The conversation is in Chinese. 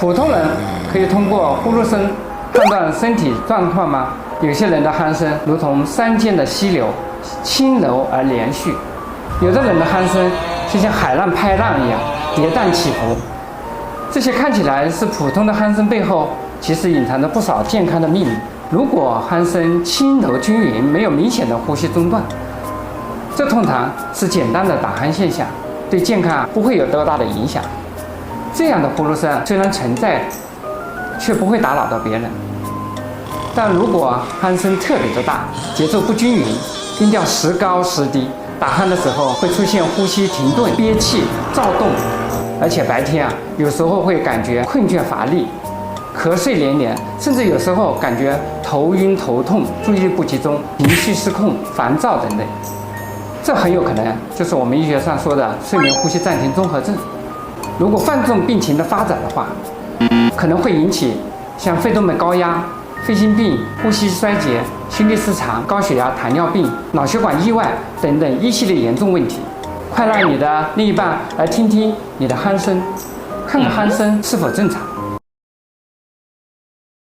普通人可以通过呼噜声判断身体状况吗？有些人的鼾声如同山间的溪流，轻柔而连续；有的人的鼾声就像海浪拍浪一样，跌宕起伏。这些看起来是普通的鼾声背后，其实隐藏着不少健康的秘密。如果鼾声轻柔均匀，没有明显的呼吸中断，这通常是简单的打鼾现象，对健康不会有多大的影响。这样的呼噜声虽然存在，却不会打扰到别人。但如果鼾声特别的大，节奏不均匀，音调时高时低，打鼾的时候会出现呼吸停顿、憋气、躁动，而且白天有时候会感觉困倦乏力、瞌睡连连，甚至有时候感觉头晕头痛、注意力不集中、情绪失控、烦躁等等。这很有可能就是我们医学上说的睡眠呼吸暂停综合症。如果犯重病情的发展的话，可能会引起像肺动脉高压、肺心病、呼吸衰竭、心律失常、高血压、糖尿病、脑血管意外等等一系列严重问题。快让你的另一半来听听你的鼾声，看看鼾声是否正常。